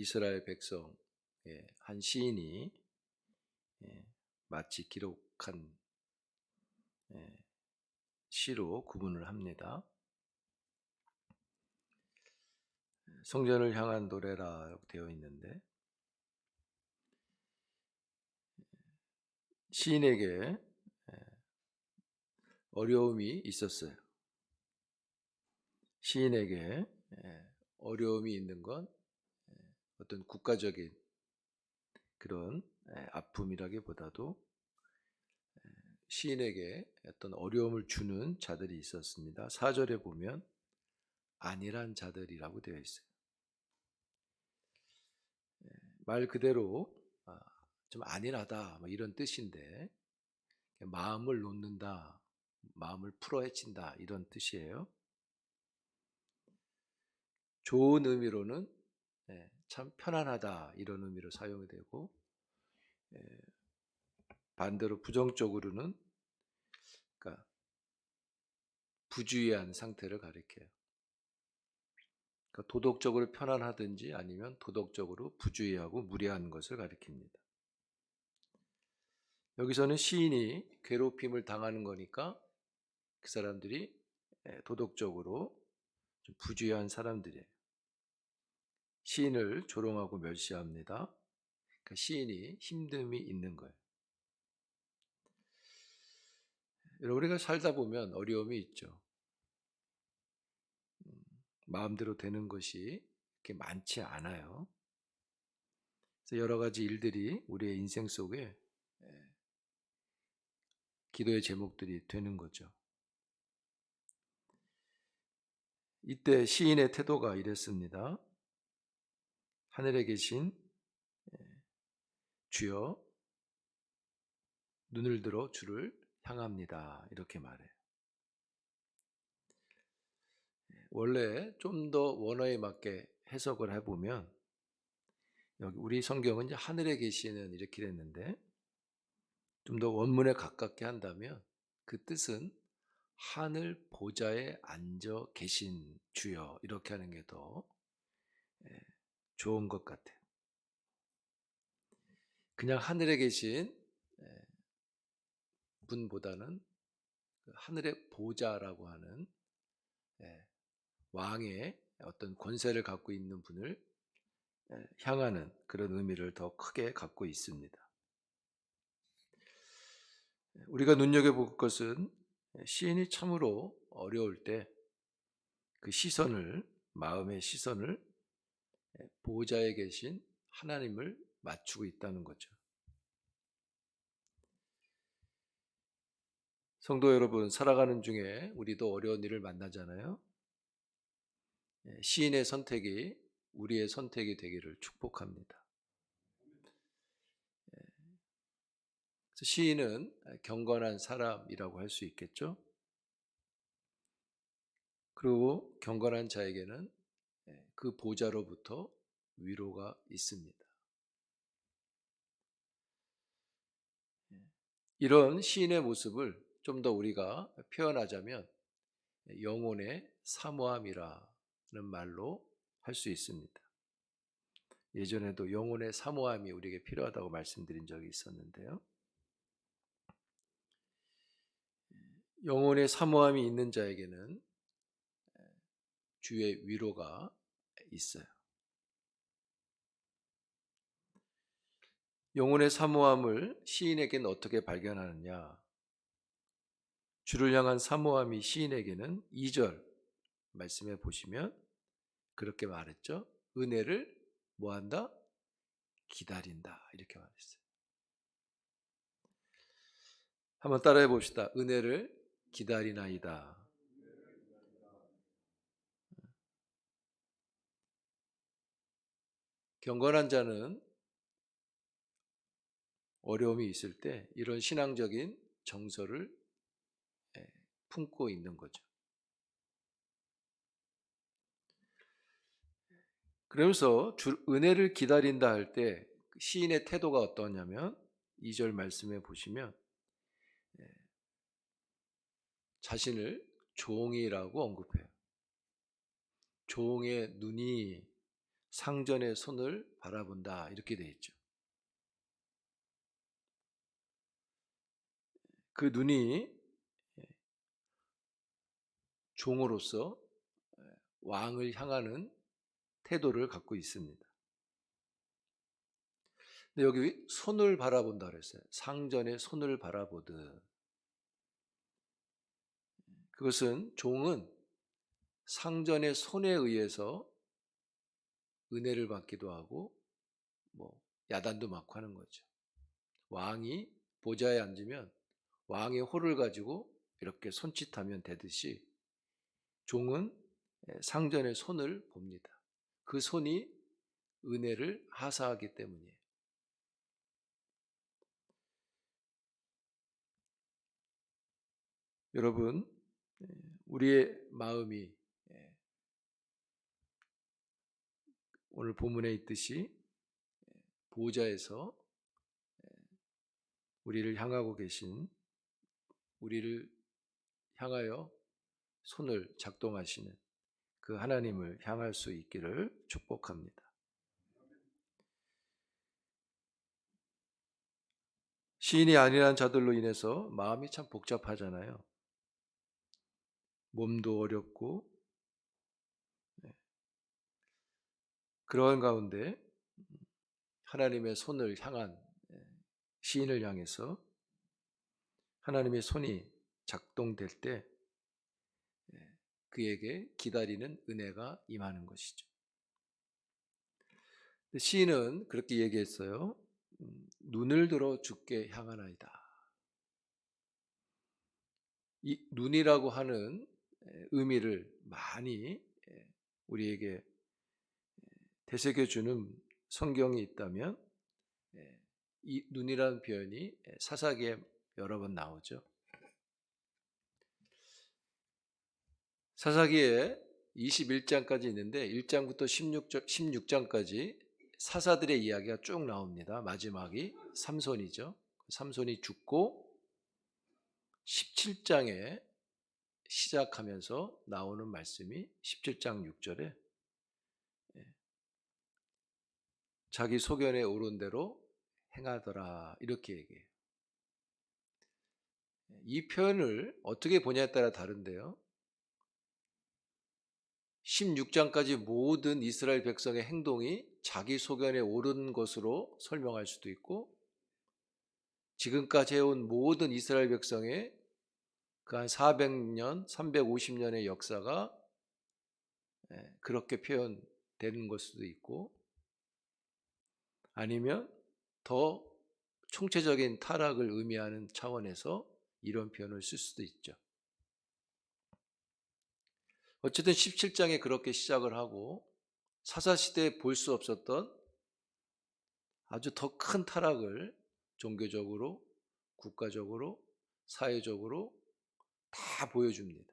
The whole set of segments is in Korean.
이스라엘 백성 한 시인이 마치 기록한 시로 구분을 합니다. 성전을 향한 노래라고 되어 있는데, 시인에게 어려움이 있었어요. 시인에게 어려움이 있는 건 어떤 국가적인 그런 아픔이라기보다도 시인에게 어떤 어려움을 주는 자들이 있었습니다. 4절에 보면 안일한 자들이라고 되어 있어요. 말 그대로 좀 안일하다 뭐 이런 뜻인데, 마음을 놓는다, 마음을 풀어헤친다 이런 뜻이에요. 좋은 의미로는 참 편안하다 이런 의미로 사용이 되고, 반대로 부정적으로는 그러니까 부주의한 상태를 가리켜요. 그러니까 도덕적으로 편안하든지 아니면 도덕적으로 부주의하고 무례한 것을 가리킵니다. 여기서는 시인이 괴롭힘을 당하는 거니까 그 사람들이 도덕적으로 좀 부주의한 사람들이에요. 시인을 조롱하고 멸시합니다. 그러니까 시인이 힘듦이 있는 거예요. 여러분, 우리가 살다 보면 어려움이 있죠. 마음대로 되는 것이 그렇게 많지 않아요. 그래서 여러 가지 일들이 우리의 인생 속에 기도의 제목들이 되는 거죠. 이때 시인의 태도가 이랬습니다. 하늘에 계신 주여, 눈을 들어 주를 향합니다. 이렇게 말해요. 원래 좀 더 원어에 맞게 해석을 해보면, 여기 우리 성경은 이제 하늘에 계시는 이렇게 됐는데, 좀 더 원문에 가깝게 한다면 그 뜻은 하늘 보좌에 앉아 계신 주여, 이렇게 하는 게 더 좋은 것 같아요. 그냥 하늘에 계신 분보다는 하늘의 보좌라고 하는 왕의 어떤 권세를 갖고 있는 분을 향하는 그런 의미를 더 크게 갖고 있습니다. 우리가 눈여겨볼 것은 시인이 참으로 어려울 때 그 시선을, 마음의 시선을 보호자에 계신 하나님을 맞추고 있다는 거죠. 성도 여러분, 살아가는 중에 우리도 어려운 일을 만나잖아요. 시인의 선택이 우리의 선택이 되기를 축복합니다. 그래서 시인은 경건한 사람이라고 할 수 있겠죠. 그리고 경건한 자에게는 그 보좌로부터 위로가 있습니다. 이런 시인의 모습을 좀 더 우리가 표현하자면 영혼의 사모함이라는 말로 할 수 있습니다. 예전에도 영혼의 사모함이 우리에게 필요하다고 말씀드린 적이 있었는데요. 영혼의 사모함이 있는 자에게는 주의 위로가 있어요. 영혼의 사모함을 시인에게는 어떻게 발견하느냐? 주를 향한 사모함이 시인에게는 2절 말씀해 보시면 그렇게 말했죠. 은혜를 뭐한다? 기다린다. 이렇게 말했어요. 한번 따라해 봅시다. 은혜를 기다리나이다. 경건한 자는 어려움이 있을 때 이런 신앙적인 정서를 품고 있는 거죠. 그러면서 은혜를 기다린다 할 때 시인의 태도가 어떠냐면 2절 말씀해 보시면 자신을 종이라고 언급해요. 종의 눈이 상전의 손을 바라본다 이렇게 되어 있죠. 그 눈이 종으로서 왕을 향하는 태도를 갖고 있습니다. 근데 여기 손을 바라본다 그랬어요. 상전의 손을 바라보듯. 그것은 종은 상전의 손에 의해서 은혜를 받기도 하고 야단도 맞고 하는 거죠. 왕이 보좌에 앉으면 왕의 호를 가지고 이렇게 손짓하면 되듯이 종은 상전의 손을 봅니다. 그 손이 은혜를 하사하기 때문이에요. 여러분, 우리의 마음이 오늘 본문에 있듯이 보좌에서 우리를 향하고 계신, 우리를 향하여 손을 작동하시는 그 하나님을 향할 수 있기를 축복합니다. 시인이 아니란 자들로 인해서 마음이 참 복잡하잖아요. 몸도 어렵고, 그런 가운데 하나님의 손을 향한, 시인을 향해서 하나님의 손이 작동될 때 그에게 기다리는 은혜가 임하는 것이죠. 시인은 그렇게 얘기했어요. 눈을 들어 주께 향하나이다. 이 눈이라고 하는 의미를 많이 우리에게 되새겨주는 성경이 있다면 이 눈이라는 표현이 사사기에 여러 번 나오죠. 사사기에 21장까지 있는데 1장부터 16장까지 사사들의 이야기가 쭉 나옵니다. 마지막이 삼손이죠. 삼손이 죽고 17장에 시작하면서 나오는 말씀이 17장 6절에 자기 소견에 오른 대로 행하더라 이렇게 얘기해요. 이 표현을 어떻게 보냐에 따라 다른데요. 16장까지 모든 이스라엘 백성의 행동이 자기 소견에 오른 것으로 설명할 수도 있고, 지금까지 해온 모든 이스라엘 백성의 그 한 400년, 350년의 역사가 그렇게 표현되는 걸 수도 있고, 아니면 더 총체적인 타락을 의미하는 차원에서 이런 표현을 쓸 수도 있죠. 어쨌든 17장에 그렇게 시작을 하고 사사시대에 볼 수 없었던 아주 더 큰 타락을 종교적으로, 국가적으로, 사회적으로 다 보여줍니다.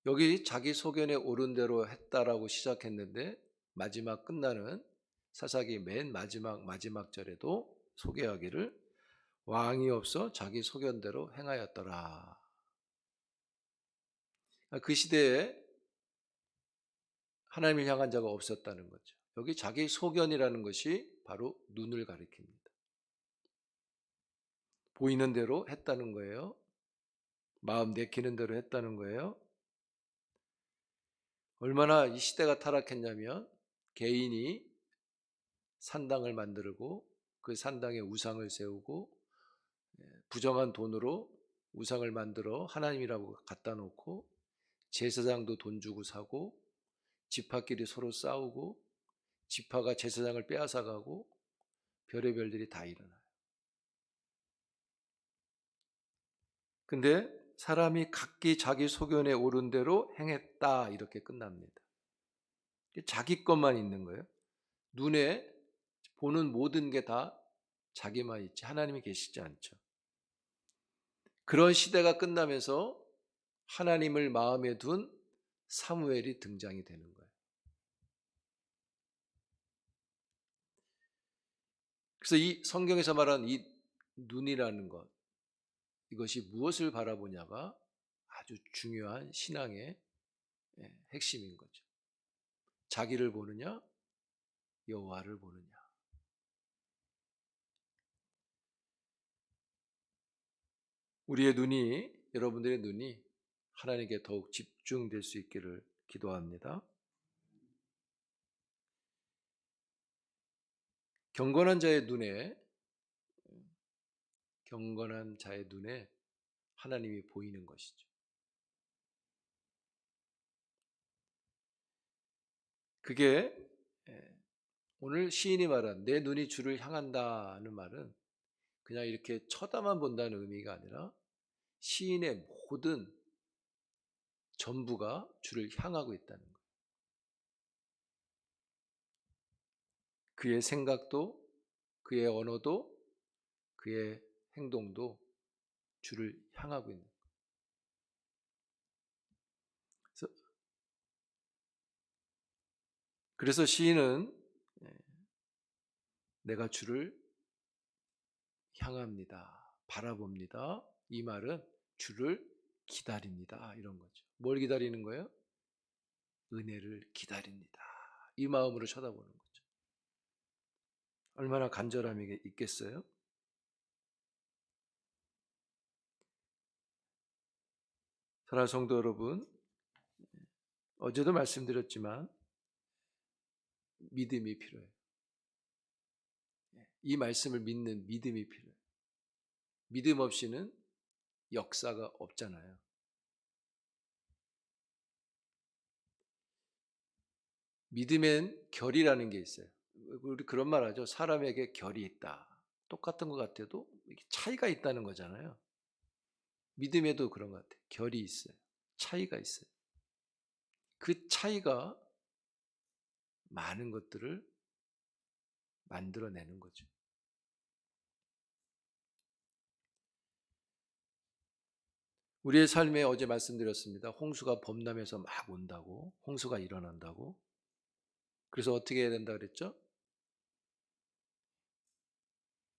여기 자기 소견에 오른 대로 했다라고 시작했는데 마지막 끝나는 사사기 맨 마지막 절에도 소개하기를 왕이 없어 자기 소견대로 행하였더라. 그 시대에 하나님을 향한 자가 없었다는 거죠. 여기 자기 소견이라는 것이 바로 눈을 가리킵니다. 보이는 대로 했다는 거예요. 마음 내키는 대로 했다는 거예요. 얼마나 이 시대가 타락했냐면 개인이 산당을 만들고 그 산당에 우상을 세우고 부정한 돈으로 우상을 만들어 하나님이라고 갖다 놓고 제사장도 돈 주고 사고 지파끼리 서로 싸우고 지파가 제사장을 빼앗아가고 별의별 일이 다 일어나요. 근데 사람이 각기 자기 소견에 오른 대로 행했다 이렇게 끝납니다. 자기 것만 있는 거예요. 눈에 보는 모든 게 다 자기만 있지 하나님이 계시지 않죠. 그런 시대가 끝나면서 하나님을 마음에 둔 사무엘이 등장이 되는 거예요. 그래서 이 성경에서 말하는 이 눈이라는 것, 이것이 무엇을 바라보냐가 아주 중요한 신앙의 핵심인 거죠. 자기를 보느냐, 여호와를 보느냐. 우리의 눈이, 여러분들의 눈이 하나님께 더욱 집중될 수 있기를 기도합니다. 경건한 자의 눈에 하나님이 보이는 것이죠. 그게 오늘 시인이 말한 내 눈이 주를 향한다는 말은 그냥 이렇게 쳐다만 본다는 의미가 아니라 시인의 모든 전부가 주를 향하고 있다는 거예요. 그의 생각도, 그의 언어도, 그의 행동도 주를 향하고 있는 거예요. 그래서 시인은 내가 주를 향합니다, 바라봅니다. 이 말은 주를 기다립니다, 이런 거죠. 뭘 기다리는 거예요? 은혜를 기다립니다. 이 마음으로 쳐다보는 거죠. 얼마나 간절함이 있겠어요? 사랑하는 성도 여러분, 어제도 말씀드렸지만 믿음이 필요해요. 이 말씀을 믿는 믿음이 필요해요. 믿음 없이는 역사가 없잖아요. 믿음엔 결이라는 게 있어요. 우리 그런 말 하죠. 사람에게 결이 있다. 똑같은 것 같아도 차이가 있다는 거잖아요. 믿음에도 그런 것 같아요. 결이 있어요. 차이가 있어요. 그 차이가 많은 것들을 만들어내는 거죠. 우리의 삶에 어제 말씀드렸습니다. 홍수가 범람해서 막 온다고, 홍수가 일어난다고. 그래서 어떻게 해야 된다 그랬죠?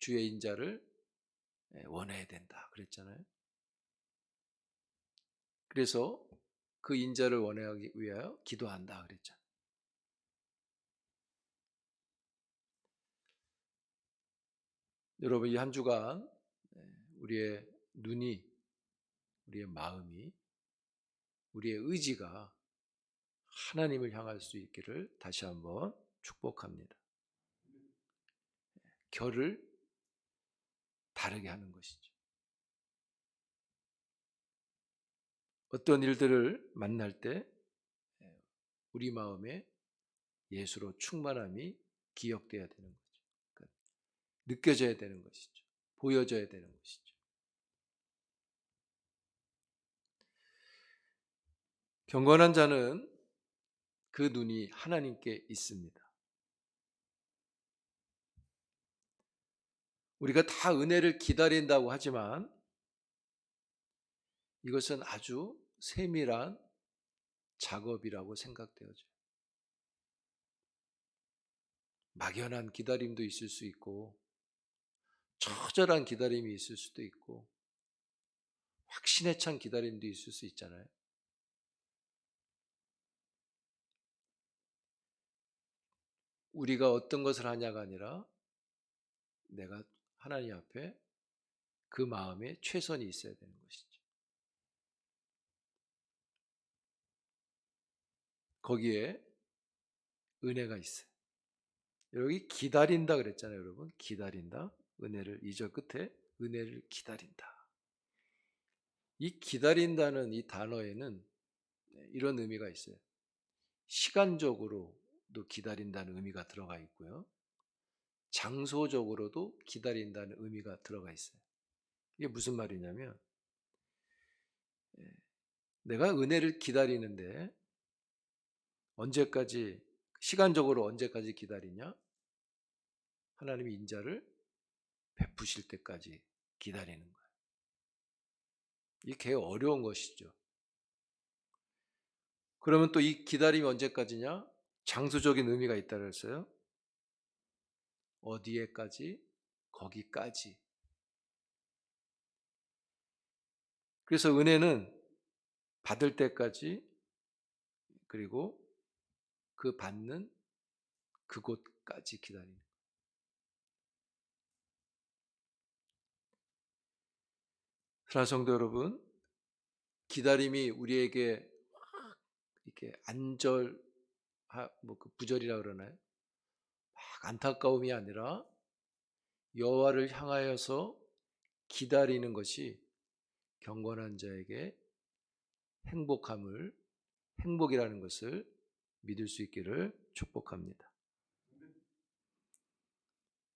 주의 인자를 원해야 된다 그랬잖아요. 그래서 그 인자를 원하기 위하여 기도한다 그랬잖아요. 여러분, 이 한 주간 우리의 눈이, 우리의 마음이, 우리의 의지가 하나님을 향할 수 있기를 다시 한번 축복합니다. 결을 다르게 하는 것이죠. 어떤 일들을 만날 때 우리 마음에 예수로 충만함이 기억돼야 되는 거죠. 그러니까 느껴져야 되는 것이죠. 보여져야 되는 것이죠. 경건한 자는 그 눈이 하나님께 있습니다. 우리가 다 은혜를 기다린다고 하지만 이것은 아주 세밀한 작업이라고 생각되어져요. 막연한 기다림도 있을 수 있고 처절한 기다림이 있을 수도 있고 확신에 찬 기다림도 있을 수 있잖아요. 우리가 어떤 것을 하냐가 아니라 내가 하나님 앞에 그 마음에 최선이 있어야 되는 것이죠. 거기에 은혜가 있어요. 여기 기다린다 그랬잖아요, 여러분. 기다린다. 은혜를 2절 끝에 은혜를 기다린다. 이 기다린다는 이 단어에는 이런 의미가 있어요. 시간적으로도 기다린다는 의미가 들어가 있고요. 장소적으로도 기다린다는 의미가 들어가 있어요. 이게 무슨 말이냐면 내가 은혜를 기다리는데 언제까지, 시간적으로 언제까지 기다리냐? 하나님이 인자를 베푸실 때까지 기다리는 거예요. 이게 되게 어려운 것이죠. 그러면 또 이 기다림이 언제까지냐? 장소적인 의미가 있다 그랬어요. 어디에까지? 거기까지. 그래서 은혜는 받을 때까지, 그리고 그 받는 그곳까지 기다리는. 사랑하는 성도 여러분, 기다림이 우리에게 이렇게 그 부절이라 그러나요? 막 안타까움이 아니라 여호와를 향하여서 기다리는 것이 경건한 자에게 행복이라는 것을 믿을 수 있기를 축복합니다.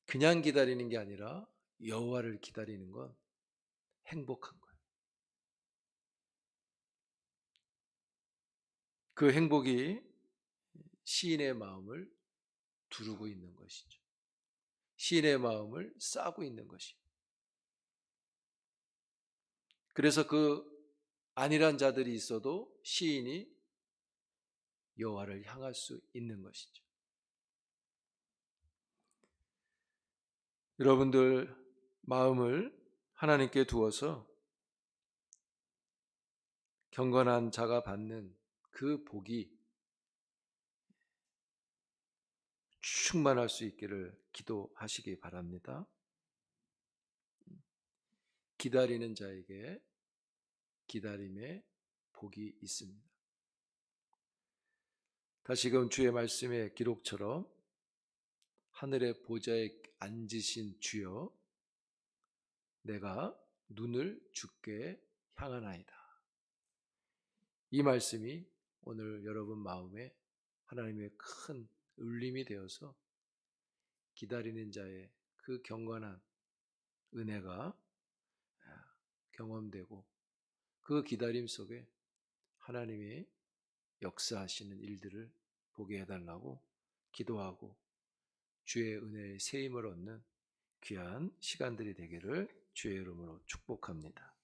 그냥 기다리는 게 아니라 여호와를 기다리는 건 행복한 거예요. 그 행복이 시인의 마음을 두르고 있는 것이죠. 시인의 마음을 싸고 있는 것이죠. 그래서 그 안일한 자들이 있어도 시인이 여호와를 향할 수 있는 것이죠. 여러분들 마음을 하나님께 두어서 경건한 자가 받는 그 복이 충만할 수 있기를 기도하시기 바랍니다. 기다리는 자에게 기다림의 복이 있습니다. 다시금 주의 말씀의 기록처럼 하늘의 보좌에 앉으신 주여, 내가 눈을 주께 향하나이다. 이 말씀이 오늘 여러분 마음에 하나님의 큰 울림이 되어서 기다리는 자의 그 경건한 은혜가 경험되고 그 기다림 속에 하나님이 역사하시는 일들을 보게 해달라고 기도하고 주의 은혜의 새 힘을 얻는 귀한 시간들이 되기를 주의 이름으로 축복합니다.